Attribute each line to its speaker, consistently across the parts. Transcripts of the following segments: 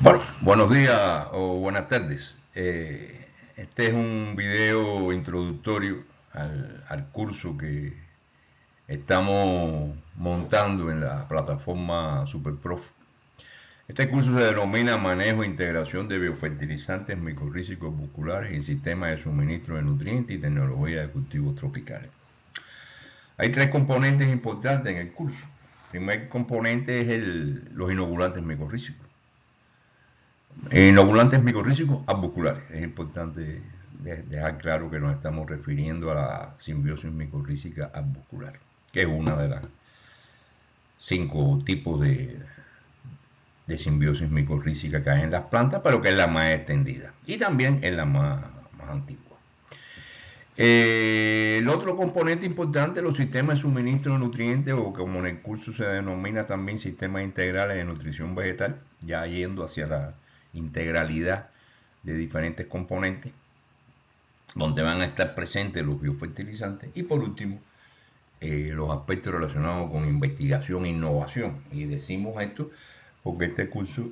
Speaker 1: Bueno, buenos días o buenas tardes. Este es un video introductorio al curso que estamos montando en la plataforma SuperProf. Este curso se denomina Manejo e Integración de Biofertilizantes Micorrízicos Musculares en Sistemas de Suministro de Nutrientes y Tecnología de Cultivos Tropicales. Hay tres componentes importantes en el curso. El primer componente es los inoculantes micorrízicos. Inoculantes micorrízicos arbusculares. Es importante dejar claro que nos estamos refiriendo a la simbiosis micorrízica arbuscular, que es una de las 5 tipos de simbiosis micorrízica que hay en las plantas, pero que es la más extendida y también es la más antigua. El otro componente importante, los sistemas de suministro de nutrientes, o como en el curso se denomina también sistemas integrales de nutrición vegetal, ya yendo hacia la integralidad de diferentes componentes, donde van a estar presentes los biofertilizantes. Y por último, los aspectos relacionados con investigación e innovación. Y decimos esto porque este curso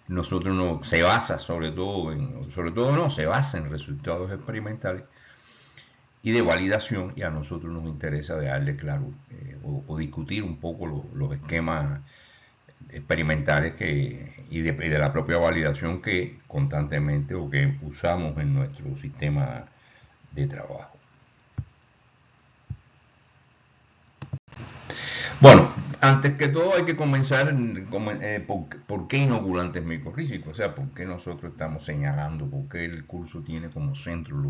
Speaker 1: nosotros no, se basa se basa en resultados experimentales y de validación, y a nosotros nos interesa dejarle claro o discutir un poco los esquemas experimentales y de la propia validación que constantemente o que usamos en nuestro sistema de trabajo. Bueno, antes que todo hay que comenzar por qué inoculantes micorrízicos, o sea, por qué nosotros estamos señalando, por qué el curso tiene como centro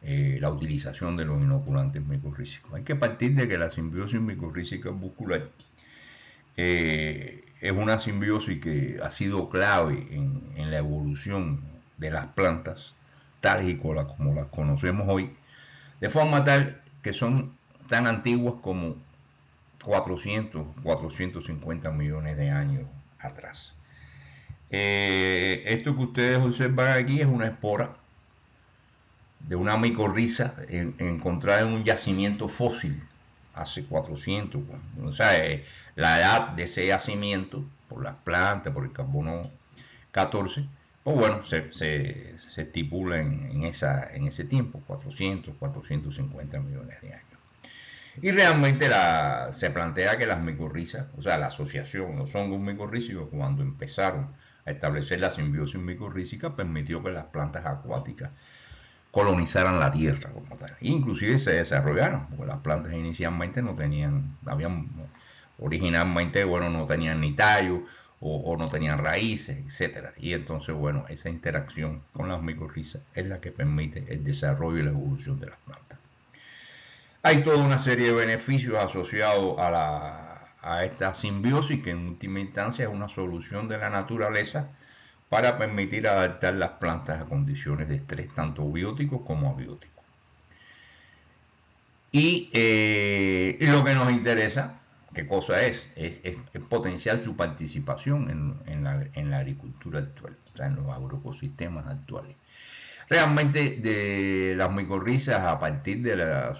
Speaker 1: la utilización de los inoculantes micorrízicos. Hay que partir de que la simbiosis micorrízica muscular es una simbiosis que ha sido clave en la evolución de las plantas, tales y como las conocemos hoy, de forma tal que son tan antiguas como 450 millones de años atrás. Esto que ustedes observan aquí es una espora de una micorriza encontrada en un yacimiento fósil hace 400. O sea, la edad de ese yacimiento, por las plantas, por el carbono 14, pues bueno, se estipula en ese tiempo, 450 millones de años. Y realmente se plantea que las micorrizas, o sea, la asociación, los hongos micorrízicos, cuando empezaron a establecer la simbiosis micorrízica, permitió que las plantas acuáticas colonizaran la tierra como tal. Inclusive se desarrollaron, porque las plantas inicialmente no tenían, originalmente, bueno, no tenían ni tallo o no tenían raíces, etcétera. Y entonces, bueno, esa interacción con las micorrizas es la que permite el desarrollo y la evolución de las plantas. Hay toda una serie de beneficios asociados a esta simbiosis, que en última instancia es una solución de la naturaleza para permitir adaptar las plantas a condiciones de estrés tanto biótico como abiótico. Y lo que nos interesa, ¿qué cosa es? Es potenciar su participación en la agricultura actual, o sea, en los agroecosistemas actuales. Realmente de las micorrizas, a partir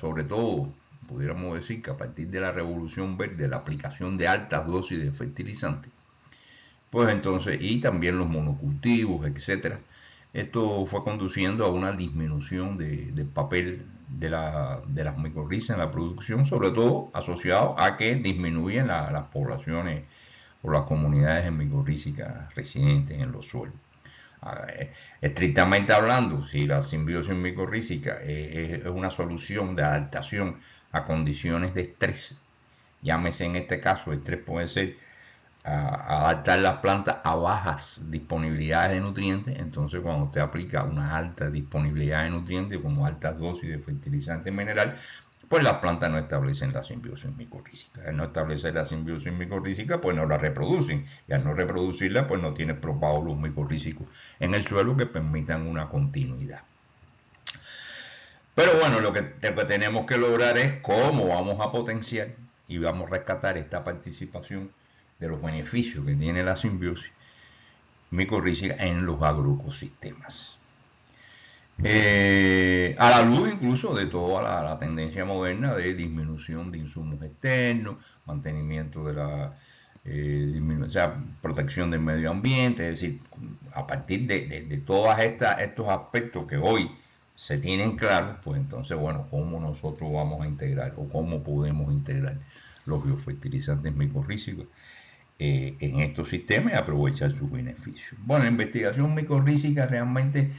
Speaker 1: sobre todo, pudiéramos decir que a partir de la revolución verde, la aplicación de altas dosis de fertilizantes, pues entonces, y también los monocultivos, etcétera, esto fue conduciendo a una disminución del papel de las micorrizas en la producción, sobre todo asociado a que disminuyen las poblaciones o las comunidades micorrízicas residentes en los suelos. Estrictamente hablando, si la simbiosis micorrízica es una solución de adaptación a condiciones de estrés, llámese en este caso, el estrés puede ser adaptar las plantas a bajas disponibilidades de nutrientes. Entonces, cuando usted aplica una alta disponibilidad de nutrientes, como altas dosis de fertilizante mineral, pues las plantas no establecen la simbiosis micorrízica. Al no establecer la simbiosis micorrízica, pues no la reproducen. Y al no reproducirla, pues no tiene propágulos micorrízicos en el suelo que permitan una continuidad. Pero bueno, lo que tenemos que lograr es cómo vamos a potenciar y vamos a rescatar esta participación de los beneficios que tiene la simbiosis micorrízica en los agroecosistemas. A la luz incluso de toda la tendencia moderna de disminución de insumos externos, mantenimiento de o sea, protección del medio ambiente, es decir, a partir de todos estos aspectos que hoy se tienen claros, pues entonces, bueno, ¿cómo nosotros vamos a integrar o cómo podemos integrar los biofertilizantes micorrízicos en estos sistemas y aprovechar sus beneficios? Bueno, la investigación micorrízica realmente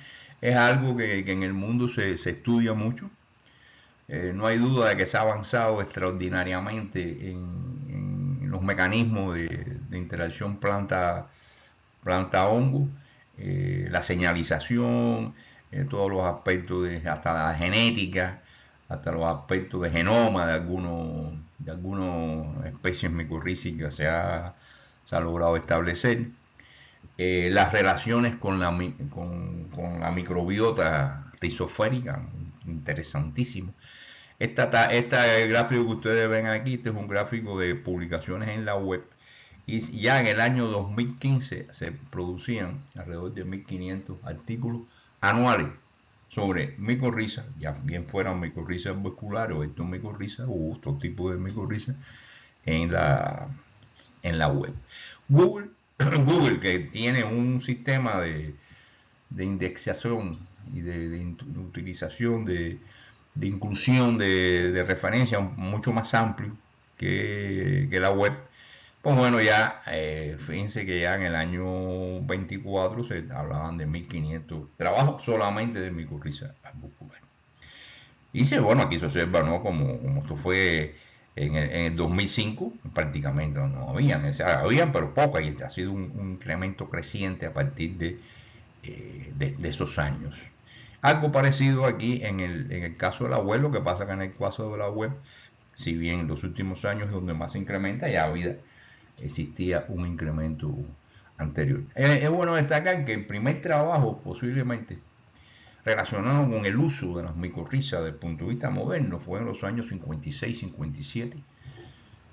Speaker 1: es algo que en el mundo se estudia mucho. No hay duda de que se ha avanzado extraordinariamente en los mecanismos de interacción planta-hongo, la señalización, todos los aspectos hasta la genética, hasta los aspectos de genoma de algunas especies micorrízicas se ha logrado establecer. Las relaciones con la microbiota rizoférica, interesantísimo. El gráfico que ustedes ven aquí, este es un gráfico de publicaciones en la web. Y ya en el año 2015 se producían alrededor de 1.500 artículos anuales sobre micorrizas, ya bien fueran micorrizas vasculares o estos micorrizas u otro tipo de micorrizas en la web. Google, Google, que tiene un sistema de indexación y de utilización de inclusión de referencia mucho más amplio que la web. Pues bueno, ya fíjense que ya en el año 24 se hablaban de 1.500 trabajos solamente de micorriza arbocular. Y bueno, aquí se observa, ¿no? Como esto fue en el 2005, prácticamente no habían, o sea, habían pero pocas, y ha sido un incremento creciente a partir de esos años. Algo parecido aquí en el caso de la web, lo que pasa que en el caso de la web, si bien en los últimos años es donde más se incrementa, ya existía un incremento anterior. Es bueno destacar que el primer trabajo posiblemente relacionado con el uso de las micorrizas desde el punto de vista moderno fue en los años 56-57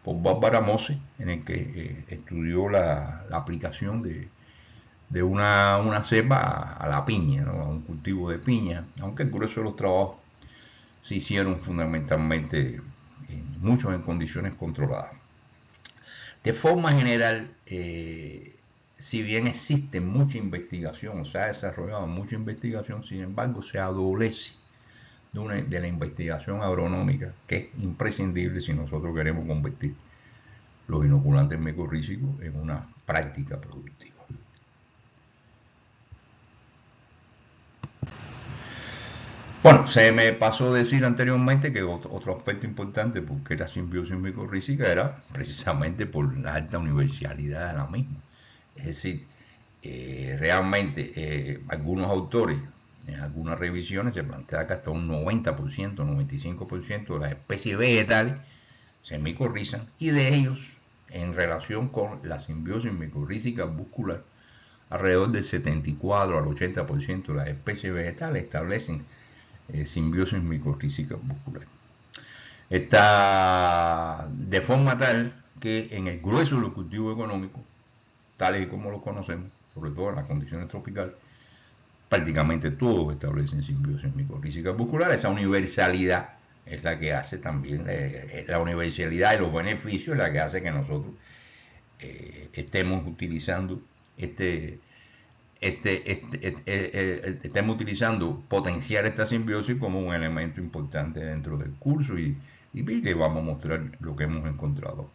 Speaker 1: por Bárbara Mose, en el que estudió la aplicación de una cepa a la piña, ¿no? A un cultivo de piña, aunque el grueso de los trabajos se hicieron fundamentalmente muchos en condiciones controladas. De forma general, si bien existe mucha investigación, o se ha desarrollado mucha investigación, sin embargo se adolece de la investigación agronómica, que es imprescindible si nosotros queremos convertir los inoculantes micorrízicos en una práctica productiva. Bueno, se me pasó a decir anteriormente que otro aspecto importante porque la simbiosis micorrízica era precisamente por la alta universalidad de la misma. Es decir, realmente algunos autores, en algunas revisiones se plantea que hasta un 90%, 95% de las especies vegetales se micorrizan, y de ellos, en relación con la simbiosis micorrízica muscular, alrededor del 74 al 80% de las especies vegetales establecen simbiosis micorrízica muscular. Está de forma tal que en el grueso de los cultivos económicos, tales y como los conocemos, sobre todo en las condiciones tropicales, prácticamente todos establecen simbiosis micorrízica muscular. Esa universalidad es la que hace también, la universalidad y los beneficios es la que hace que nosotros estemos utilizando estemos utilizando potenciar esta simbiosis como un elemento importante dentro del curso, y le vamos a mostrar lo que hemos encontrado.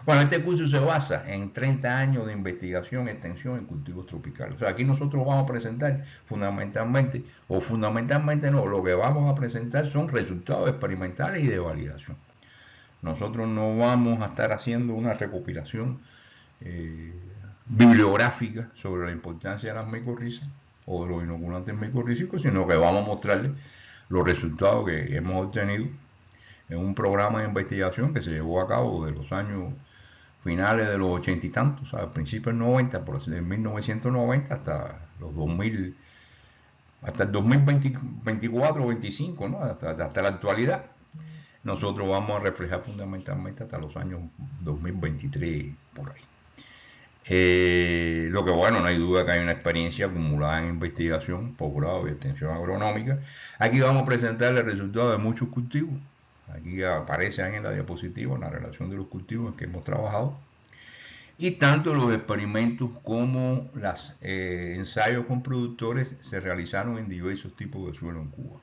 Speaker 1: Bueno, este curso se basa en 30 años de investigación y extensión en cultivos tropicales. O sea, aquí nosotros vamos a presentar fundamentalmente no, lo que vamos a presentar son resultados experimentales y de validación. Nosotros no vamos a estar haciendo una recopilación bibliográfica sobre la importancia de las micorrizas o de los inoculantes micorrízicos, sino que vamos a mostrarles los resultados que hemos obtenido en un programa de investigación que se llevó a cabo de los años finales de los 80 y tantos, a principios del 90, por así, de 1990 hasta los 2000, hasta el 2024 o 25, ¿no? hasta la actualidad. Nosotros vamos a reflejar fundamentalmente hasta los años 2023 por ahí. Lo que bueno, no hay duda que hay una experiencia acumulada en investigación, posgrado y extensión agronómica. Aquí vamos a presentar el resultado de muchos cultivos. Aquí aparece en la diapositiva la relación de los cultivos en que hemos trabajado. Y tanto los experimentos como los ensayos con productores se realizaron en diversos tipos de suelo en Cuba.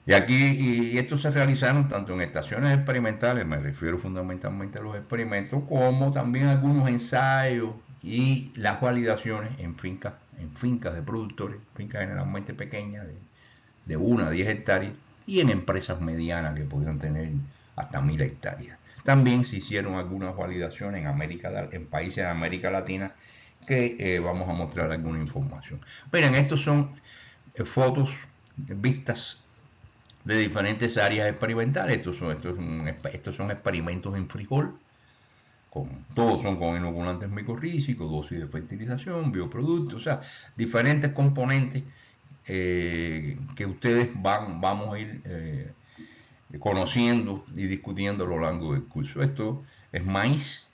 Speaker 1: Y estos se realizaron tanto en estaciones experimentales, me refiero fundamentalmente a los experimentos, como también algunos ensayos y las validaciones en fincas de productores, fincas generalmente pequeñas, de 1 a 10 hectáreas, y en empresas medianas que podían tener hasta 1000 hectáreas. También se hicieron algunas validaciones en países de América Latina que vamos a mostrar alguna información. Miren, estos son fotos vistas de diferentes áreas experimentales. Estos son experimentos en frijol. Todos son con inoculantes micorrízicos, dosis de fertilización, bioproductos, o sea, diferentes componentes que ustedes vamos a ir conociendo y discutiendo a lo largo del curso. Esto es maíz.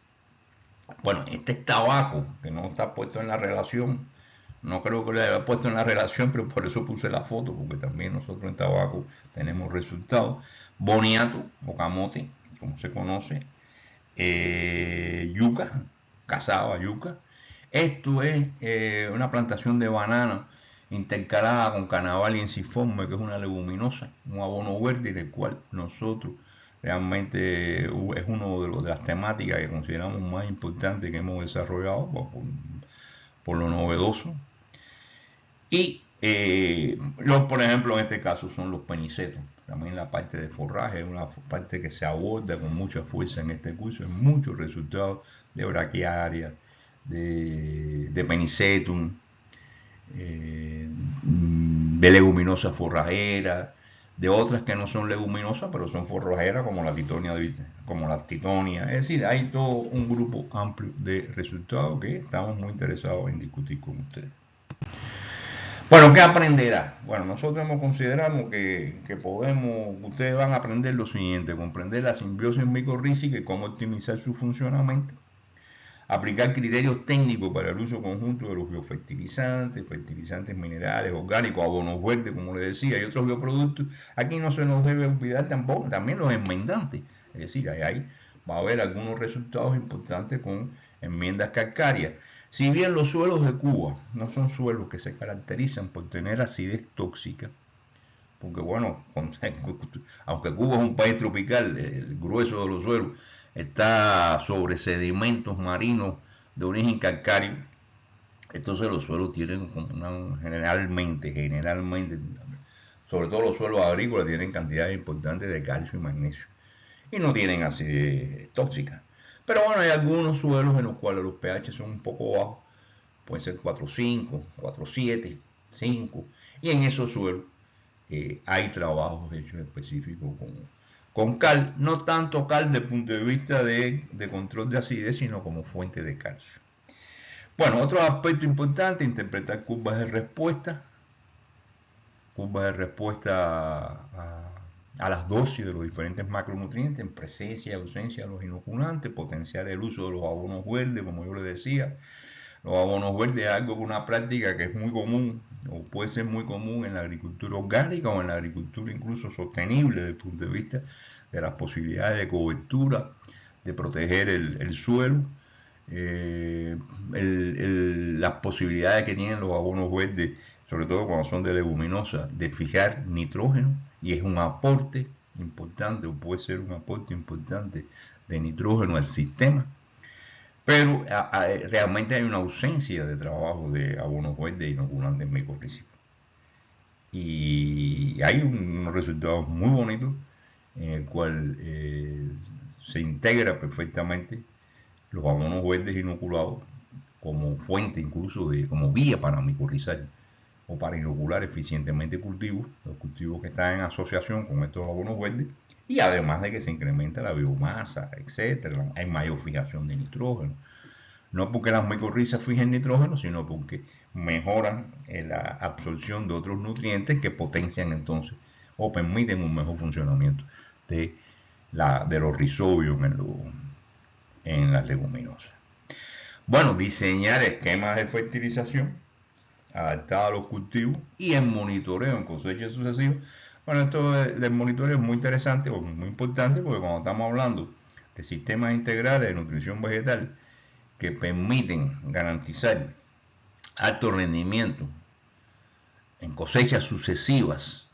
Speaker 1: Bueno, este es tabaco, que no está puesto en la relación. No creo que lo haya puesto en la relación, pero por eso puse la foto, porque también nosotros en tabaco tenemos resultados. Boniato o camote, como se conoce. Yuca, cazaba yuca. Esto es una plantación de banana intercalada con canabaliensiforme, que es una leguminosa, un abono verde, en el cual nosotros realmente es una de las temáticas que consideramos más importantes que hemos desarrollado por lo novedoso. Y por ejemplo, en este caso son los penicetos. También la parte de forraje es una parte que se aborda con mucha fuerza en este curso. Hay muchos resultados de braquiaria, de penicetum, de leguminosas forrajeras, de otras que no son leguminosas, pero son forrajeras como la titonia. Es decir, hay todo un grupo amplio de resultados que estamos muy interesados en discutir con ustedes. Bueno, ¿qué aprenderá? Bueno, nosotros consideramos que ustedes van a aprender lo siguiente: comprender la simbiosis micorrícica y cómo optimizar su funcionamiento, aplicar criterios técnicos para el uso conjunto de los biofertilizantes, fertilizantes minerales, orgánicos, abonos verdes, como les decía, y otros bioproductos. Aquí no se nos debe olvidar tampoco también los enmendantes, es decir, ahí va a haber algunos resultados importantes con enmiendas calcáreas. Si bien los suelos de Cuba no son suelos que se caracterizan por tener acidez tóxica, porque bueno, aunque Cuba es un país tropical, el grueso de los suelos está sobre sedimentos marinos de origen calcáreo. Entonces los suelos tienen generalmente, sobre todo los suelos agrícolas, tienen cantidades importantes de calcio y magnesio y no tienen acidez tóxica. Pero bueno, hay algunos suelos en los cuales los pH son un poco bajos, pueden ser 4,5, 4,7, 5, y en esos suelos hay trabajos hechos específicos con cal, no tanto cal desde el punto de vista de control de acidez, sino como fuente de calcio. Bueno, otro aspecto importante: interpretar curvas de respuesta a las dosis de los diferentes macronutrientes en presencia y ausencia de los inoculantes, potenciar el uso de los abonos verdes, como yo les decía. Los abonos verdes es algo, una práctica que es muy común, o puede ser muy común en la agricultura orgánica o en la agricultura incluso sostenible desde el punto de vista de las posibilidades de cobertura, de proteger el suelo, las posibilidades que tienen los abonos verdes, sobre todo cuando son de leguminosas, de fijar nitrógeno, y es un aporte importante, o puede ser un aporte importante de nitrógeno al sistema. Pero realmente hay una ausencia de trabajo de abonos verdes inoculantes micorrízicos. Y hay unos resultados muy bonitos en el cual se integra perfectamente los abonos verdes inoculados como fuente, incluso como vía para micorrizar o para inocular eficientemente los cultivos que están en asociación con estos abonos verdes, y además de que se incrementa la biomasa, etcétera, hay mayor fijación de nitrógeno. No porque las micorrizas fijen nitrógeno, sino porque mejoran la absorción de otros nutrientes que potencian entonces o permiten un mejor funcionamiento de los rizobios en las leguminosas. Bueno, diseñar esquemas de fertilización adaptados a los cultivos y el monitoreo en cosecha sucesiva. Bueno, esto del monitoreo es muy interesante o muy importante, porque cuando estamos hablando de sistemas integrales de nutrición vegetal que permiten garantizar alto rendimiento en cosechas sucesivas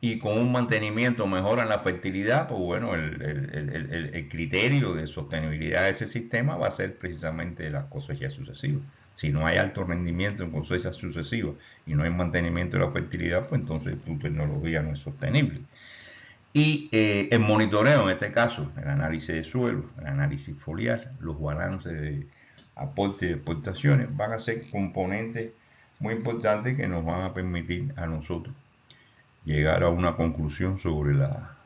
Speaker 1: y con un mantenimiento mejora en la fertilidad, pues bueno, el criterio de sostenibilidad de ese sistema va a ser precisamente las cosechas sucesivas. Si no hay alto rendimiento en cosechas sucesivas y no hay mantenimiento de la fertilidad, pues entonces tu tecnología no es sostenible. Y el monitoreo, en este caso, el análisis de suelo, el análisis foliar, los balances de aporte y exportaciones, van a ser componentes muy importantes que nos van a permitir a nosotros llegar a una conclusión sobre la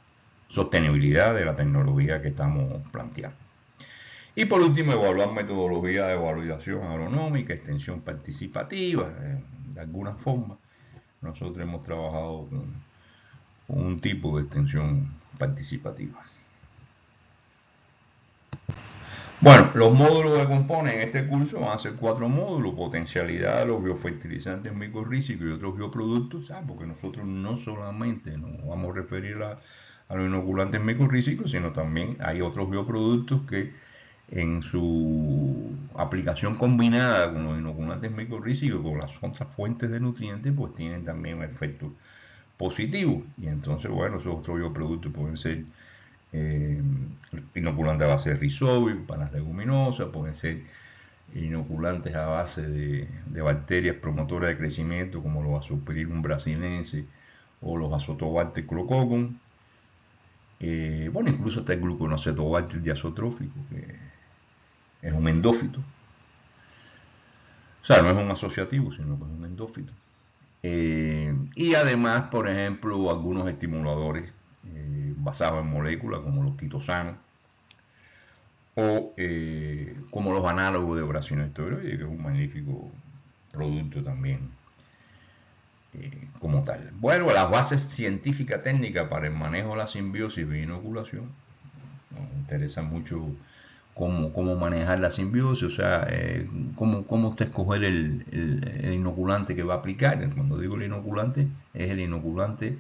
Speaker 1: sostenibilidad de la tecnología que estamos planteando. Y por último, evaluar metodología de evaluación agronómica, extensión participativa, de alguna forma. Nosotros hemos trabajado con un tipo de extensión participativa. Bueno, los módulos que componen este curso van a ser 4 módulos: potencialidad de los biofertilizantes micorrízicos y otros bioproductos, porque nosotros no solamente nos vamos a referir a los inoculantes micorrízicos, sino también hay otros bioproductos que en su aplicación combinada con los inoculantes micorrízicos, con las otras fuentes de nutrientes, pues tienen también un efecto positivo. Y entonces, bueno, esos otros bioproductos pueden ser inoculantes a base de rizobio para las leguminosas, pueden ser inoculantes a base de bacterias promotoras de crecimiento como los Azospirillum brasiliensis o los Azotobacter clococcum. Bueno, incluso está el gluconacetobacter diazotrófico, que es un endófito. O sea, no es un asociativo, sino que es un endófito. Y además, por ejemplo, algunos estimuladores basados en moléculas como los quitosanos o como los análogos de brasinoesteroide, que es un magnífico producto también como tal. Bueno, las bases científicas técnicas para el manejo de la simbiosis de inoculación. Nos interesa mucho cómo manejar la simbiosis, o sea, cómo usted escoger el inoculante que va a aplicar. Cuando digo el inoculante, es el inoculante,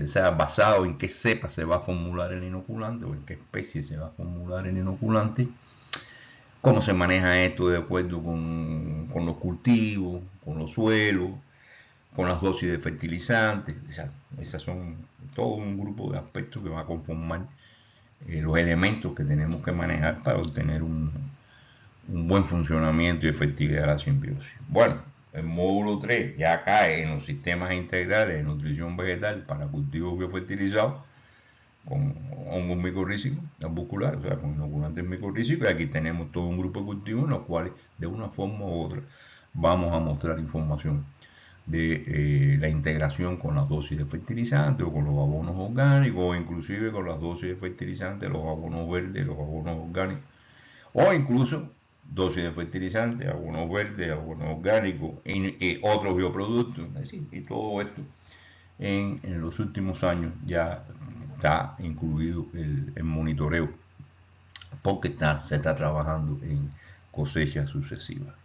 Speaker 1: o sea, basado en qué cepa se va a formular el inoculante o en qué especie se va a formular el inoculante. Cómo se maneja esto de acuerdo con los cultivos, con los suelos, con las dosis de fertilizantes. O sea, esas son todo un grupo de aspectos que va a conformar los elementos que tenemos que manejar para obtener un buen funcionamiento y efectividad de la simbiosis. Bueno, el módulo 3 ya cae en los sistemas integrales de nutrición vegetal para cultivos biofertilizados con hongos micorrízicos arbusculares, o sea, con inoculantes micorrízicos, y aquí tenemos todo un grupo de cultivos en los cuales de una forma u otra vamos a mostrar información de la integración con las dosis de fertilizantes o con los abonos orgánicos, o inclusive con las dosis de fertilizantes, los abonos verdes, los abonos orgánicos, o incluso dosis de fertilizantes, abonos verdes, abonos orgánicos y otros bioproductos. Es decir, y todo esto en los últimos años ya está incluido el monitoreo, porque se está trabajando en cosechas sucesivas.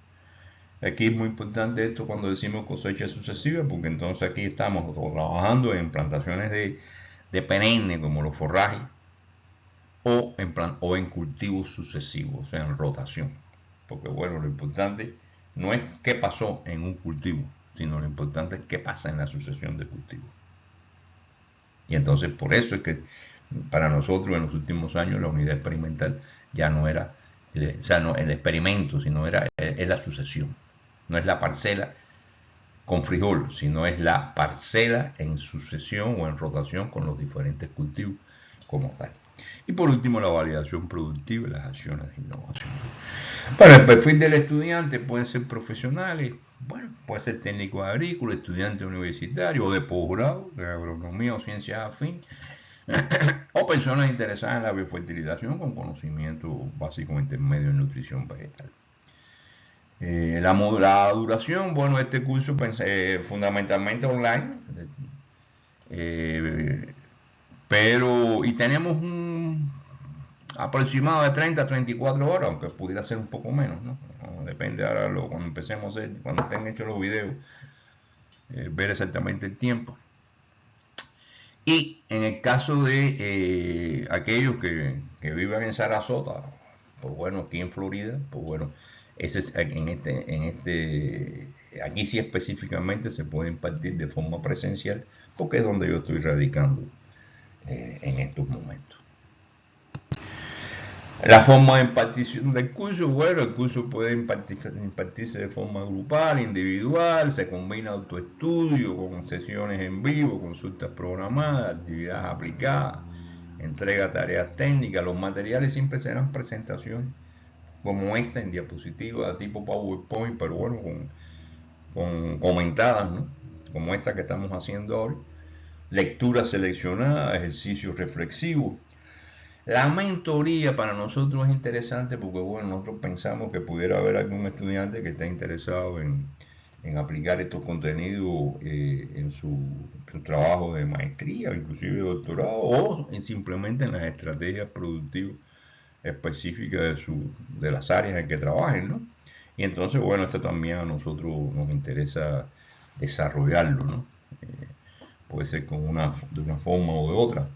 Speaker 1: Aquí es muy importante esto cuando decimos cosecha sucesiva, porque entonces aquí estamos trabajando en plantaciones de perenne como los forrajes o en cultivos sucesivos, o sea, en rotación. Porque bueno, lo importante no es qué pasó en un cultivo, sino lo importante es qué pasa en la sucesión de cultivos. Y entonces por eso es que para nosotros en los últimos años la unidad experimental ya no era, o sea, no el experimento, sino es la sucesión. No es la parcela con frijol, sino es la parcela en sucesión o en rotación con los diferentes cultivos como tal. Y por último, la validación productiva y las acciones de innovación. Para el perfil del estudiante pueden ser profesionales, bueno, puede ser técnico agrícola, estudiante universitario o de posgrado de agronomía o ciencias afín, o personas interesadas en la biofertilización con conocimiento básico intermedio en nutrición vegetal. La duración, bueno, este curso fundamentalmente online, pero y tenemos un aproximado de 30 a 34 horas, aunque pudiera ser un poco menos, ¿no? Depende ahora cuando empecemos a hacer, cuando estén hechos los videos, ver exactamente el tiempo. Y en el caso de aquellos que viven en Sarasota, pues bueno, aquí en Florida, pues bueno, aquí sí específicamente se puede impartir de forma presencial, porque es donde yo estoy radicando en estos momentos. La forma de impartición del curso, bueno, el curso puede impartirse de forma grupal, individual, se combina autoestudio con sesiones en vivo, consultas programadas, actividades aplicadas, entrega de tareas técnicas. Los materiales siempre serán presentaciones como esta en diapositivas tipo PowerPoint, pero bueno, con comentadas, ¿no? Como esta que estamos haciendo ahora. Lectura seleccionada, ejercicios reflexivos. La mentoría para nosotros es interesante porque, bueno, nosotros pensamos que pudiera haber algún estudiante que esté interesado en aplicar estos contenidos en su trabajo de maestría, inclusive de doctorado, o simplemente en las estrategias productivas específicas de las áreas en que trabajen, ¿no? Y entonces, bueno, esto también a nosotros nos interesa desarrollarlo, ¿no? Puede ser de una forma o de otra,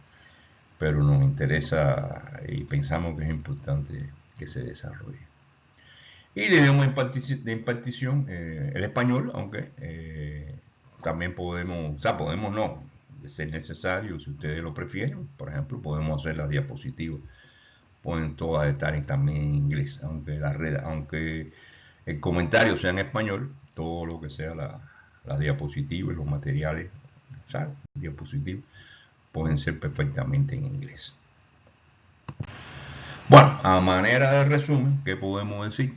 Speaker 1: pero nos interesa y pensamos que es importante que se desarrolle. Y el idioma de impartición, el español, aunque también podemos, o sea, podemos no, de ser necesario, si ustedes lo prefieren, por ejemplo, podemos hacer las diapositivas, pueden todas estar también en inglés, aunque el comentario sea en español, todo lo que sea las diapositivas y los materiales, o sea, diapositivas, pueden ser perfectamente en inglés. Bueno, a manera de resumen, ¿qué podemos decir?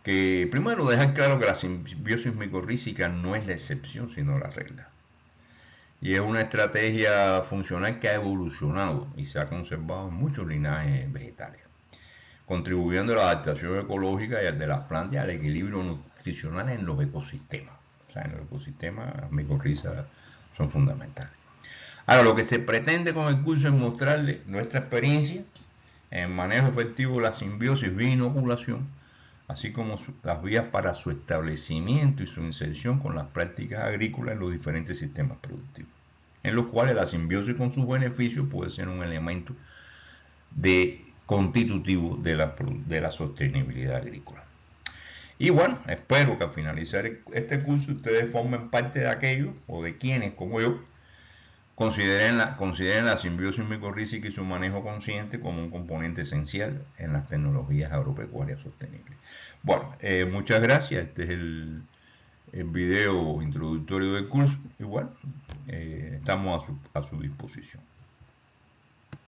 Speaker 1: Que primero dejar claro que la simbiosis micorrícica no es la excepción, sino la regla. Y es una estrategia funcional que ha evolucionado y se ha conservado en muchos linajes vegetales, contribuyendo a la adaptación ecológica y al de las plantas y al equilibrio nutricional en los ecosistemas. O sea, en los ecosistemas las micorrizas son fundamentales. Ahora, lo que se pretende con el curso es mostrarle nuestra experiencia en el manejo efectivo de la simbiosis vía inoculación, así como las vías para su establecimiento y su inserción con las prácticas agrícolas en los diferentes sistemas productivos, en los cuales la simbiosis con sus beneficios puede ser un elemento constitutivo de la sostenibilidad agrícola. Y bueno, espero que al finalizar este curso ustedes formen parte de aquellos o de quienes, como yo, consideren la simbiosis micorrícica y su manejo consciente como un componente esencial en las tecnologías agropecuarias sostenibles. Bueno, muchas gracias. Este es el video introductorio del curso. Y bueno, estamos a su disposición.